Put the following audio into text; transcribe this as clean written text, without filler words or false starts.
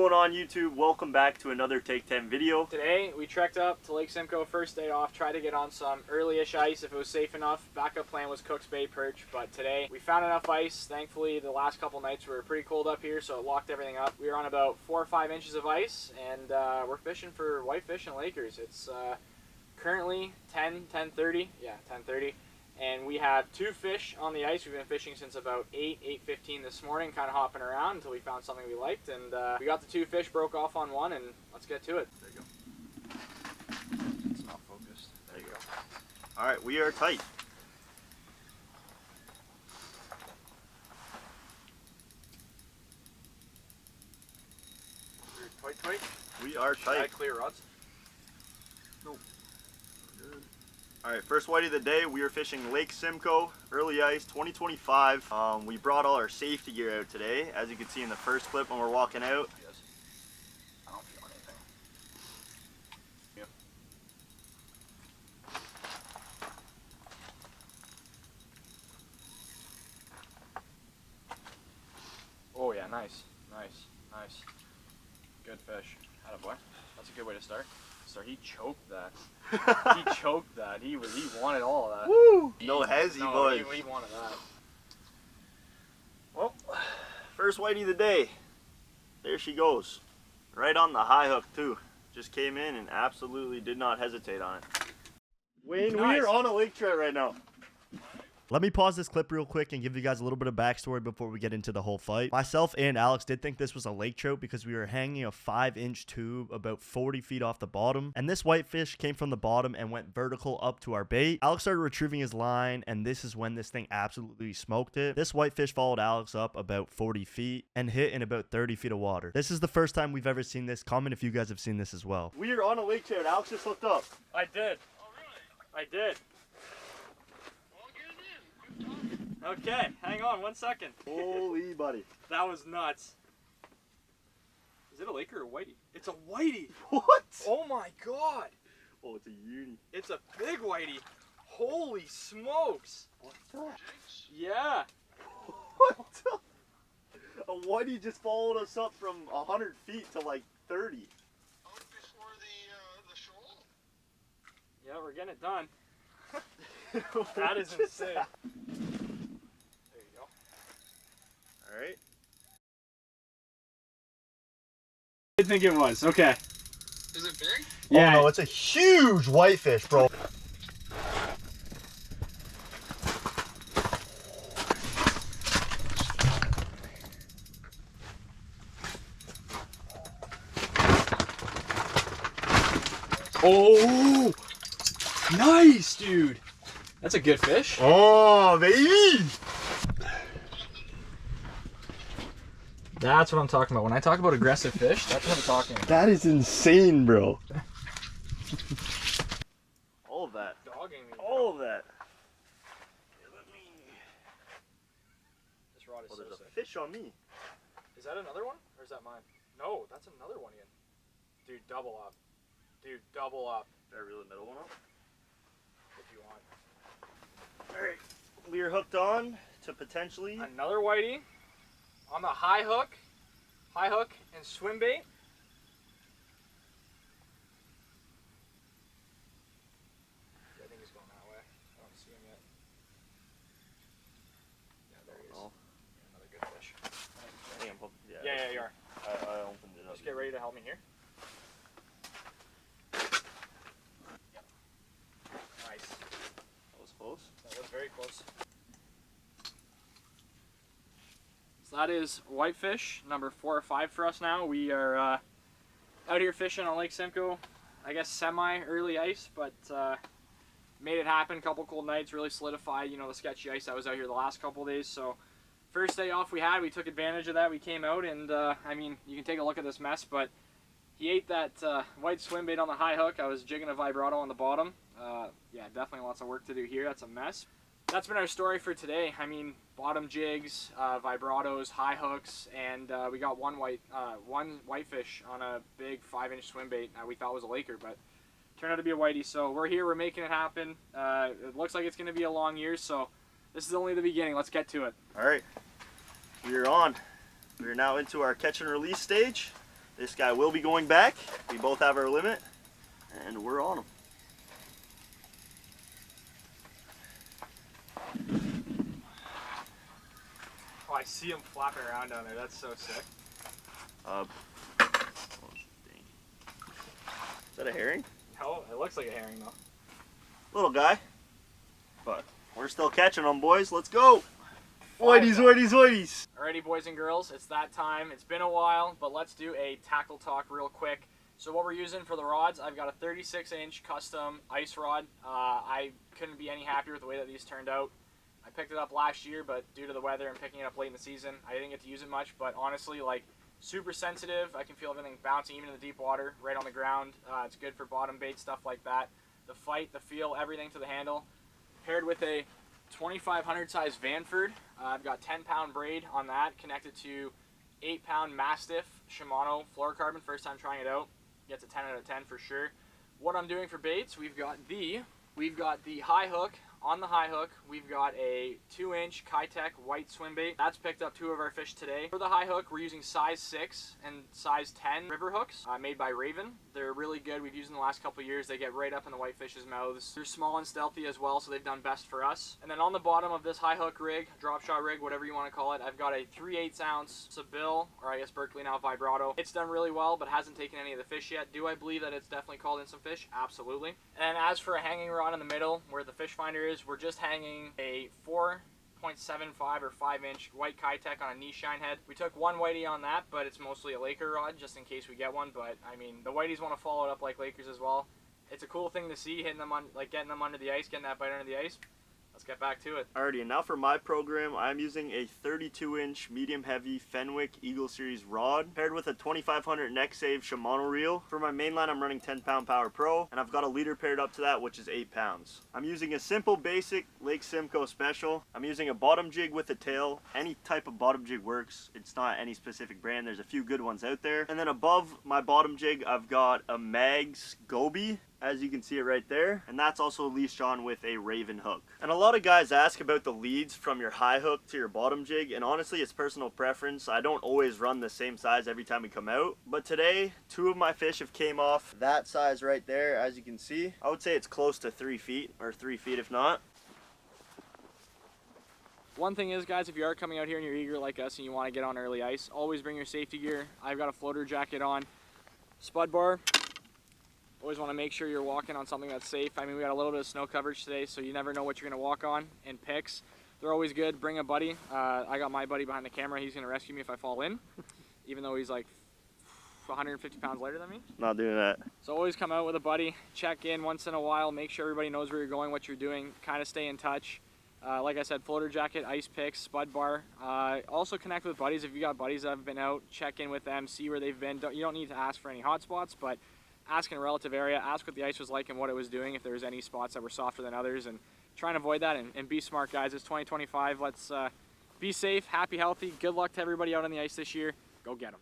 going on YouTube? Welcome back to another Take 10 video. Today we trekked up to Lake Simcoe, first day off, tried to get on some early-ish ice if it was safe enough. Backup plan was Cook's Bay perch, but today we found enough ice. Thankfully the last couple nights were pretty cold up here, so it locked everything up. We were on about 4 or 5 inches of ice, and we're fishing for whitefish and Lakers. It's currently 10:30, yeah, 10:30. And we have 2 fish on the ice. We've been fishing since about 8:15 this morning, kind of hopping around until we found something we liked. And we got the 2 fish, broke off on one, and let's get to it. There you go. It's not focused. There you go. All right, we are tight. We're tight. We are tight. Should I clear rods? Nope. Good. All right, first whitey of the day. We are fishing Lake Simcoe, early ice, 2025. We brought all our safety gear out today, as you can see in the first clip when we're walking out. Yes. I don't feel anything. Yep. Oh yeah, nice. Good fish. Attaboy. That's a good way to start. So he choked that. He choked that. He wanted all of that. Woo! No hezzy, no, boys. He wanted that. Well, first whitey of the day. There she goes. Right on the high hook too. Just came in and absolutely did not hesitate on it. Wayne, Nice. we are on a lake trout right now. Let me pause this clip real quick and give you guys a little bit of backstory before we get into the whole fight. Myself and Alex did think this was a lake trout because we were hanging a 5-inch tube about 40 feet off the bottom. And this whitefish came from the bottom and went vertical up to our bait. Alex started retrieving his line, and this is when this thing absolutely smoked it. This whitefish followed Alex up about 40 feet and hit in about 30 feet of water. This is the first time we've ever seen this. Comment if you guys have seen this as well. We are on a lake trout. Alex just hooked up. I did. Oh, really? I did. Well, get it in. Good talking. Okay, hang on 1 second. Holy buddy. That was nuts. Is it a Laker or a whitey? It's a whitey. What? Oh my god. Oh, it's a uni. It's a big whitey. Holy smokes. What the? Jigs? Yeah. What the? A whitey just followed us up from 100 feet to like 30. Out before the shoal? Yeah, we're getting it done. That is insane. There you go. All right. I think it was. Okay. Is it big? Yeah. Oh no, it's a huge whitefish, bro. Oh, nice, dude. That's a good fish. Oh, baby. That's what I'm talking about. When I talk about aggressive fish, that's what I'm talking about. That is insane, bro. All of that. Dogging me. All of that. This rod is Oh, so there's a sick. fish on me. Is that another one? Or is that mine? No, that's another one again. Dude, double up. Dude, double up Better reel the middle one up. if you want. All right. We are hooked on to potentially. Another whitey on the high hook and swim bait. Yeah, I think he's going that way. I don't see him yet. Yeah, there he is. Oh. Yeah, another good fish. I think I'm hooked. Yeah, you are. I opened it up. Just get ready to help me here. Yep. Nice. That was close. That was very close. So that is whitefish, number 4 or 5 for us now. We are out here fishing on Lake Simcoe. I guess semi-early ice, but made it happen. Couple cold nights, really solidified, you know, the sketchy ice that was out here the last couple of days. So first day off we took advantage of that. We came out and, I mean, you can take a look at this mess, but he ate that white swim bait on the high hook. I was jigging a vibrato on the bottom. Yeah, definitely lots of work to do here. That's a mess. That's been our story for today. I mean, bottom jigs, vibratos, high hooks, and we got one whitefish on a big 5-inch swim bait we thought was a Laker, but turned out to be a whitey. So we're here, we're making it happen. It looks like it's going to be a long year, so this is only the beginning. Let's get to it. All right, we are on. We are now into our catch and release stage. This guy will be going back. We both have our limit, and we're on him. Oh, I see him flapping around down there. That's so sick. Oh, dang. Is that a herring? No, it looks like a herring though. Little guy. But we're still catching them, boys. Let's go. Whiteys, whiteys, whiteys. Alrighty, boys and girls, it's that time. It's been a while, but let's do a tackle talk real quick. So what we're using for the rods, I've got a 36-inch custom ice rod. I couldn't be any happier with the way that these turned out. I picked it up last year, but due to the weather and picking it up late in the season, I didn't get to use it much. But honestly, like, super sensitive. I can feel everything bouncing even in the deep water, right on the ground. It's good for bottom bait, stuff like that. The fight, the feel, everything to the handle. Paired with a 2500 size Vanford. I've got 10-pound braid on that, connected to 8-pound Mastiff Shimano fluorocarbon. First time trying it out. Gets a 10 out of 10 for sure. What I'm doing for baits, we've got the high hook. On the high hook, we've got a 2-inch Kitech white swim bait. That's picked up 2 of our fish today. For the high hook, we're using size 6 and size 10 river hooks made by Raven. They're really good. We've used them the last couple of years. They get right up in the whitefish's mouths. They're small and stealthy as well, so they've done best for us. And then on the bottom of this high hook rig, drop shot rig, whatever you want to call it, I've got a 3/8 ounce Seville, or I guess Berkeley now Vibrato. It's done really well, but hasn't taken any of the fish yet. Do I believe that it's definitely called in some fish? Absolutely. And as for a hanging rod in the middle, where the fish finder is, we're just hanging a 4.75 or 5-inch white Kitech on a knee shine head. We took one whitey on that, but it's mostly a Laker rod just in case we get one. But I mean, the whiteys want to follow it up like Lakers as well. It's a cool thing to see, hitting them on, like getting them under the ice, getting that bite under the ice. Let's get back to it. Alrighty, and now for my program, I'm using a 32-inch medium-heavy Fenwick Eagle Series rod paired with a 2500 neck save Shimano reel. For my main line, I'm running 10-pound Power Pro, and I've got a leader paired up to that, which is 8 pounds. I'm using a simple, basic Lake Simcoe special. I'm using a bottom jig with a tail. Any type of bottom jig works. It's not any specific brand. There's a few good ones out there. And then above my bottom jig, I've got a Mags Goby, as you can see it right there, and that's also leashed on with a Raven hook. And a lot of guys ask about the leads from your high hook to your bottom jig, and honestly it's personal preference. I don't always run the same size every time we come out, but today 2 of my fish have came off that size right there. As you can see, I would say it's close to 3 feet, or 3 feet if not. One thing is, guys, if you are coming out here and you're eager like us and you want to get on early ice, always bring your safety gear. I've got a floater jacket on, spud bar. Always want to make sure you're walking on something that's safe. I mean, we got a little bit of snow coverage today, so you never know what you're going to walk on. And picks, they're always good. Bring a buddy. I got my buddy behind the camera. He's going to rescue me if I fall in, even though he's like 150 pounds lighter than me. Not doing that. So always come out with a buddy. Check in once in a while. Make sure everybody knows where you're going, what you're doing. Kind of stay in touch. Like I said, floater jacket, ice picks, spud bar. Also connect with buddies. If you got buddies that have been out, check in with them, see where they've been. You don't need to ask for any hot spots, but ask in a relative area, ask what the ice was like and what it was doing, if there was any spots that were softer than others, and try and avoid that and be smart, guys. It's 2025. Let's be safe, happy, healthy. Good luck to everybody out on the ice this year. Go get them.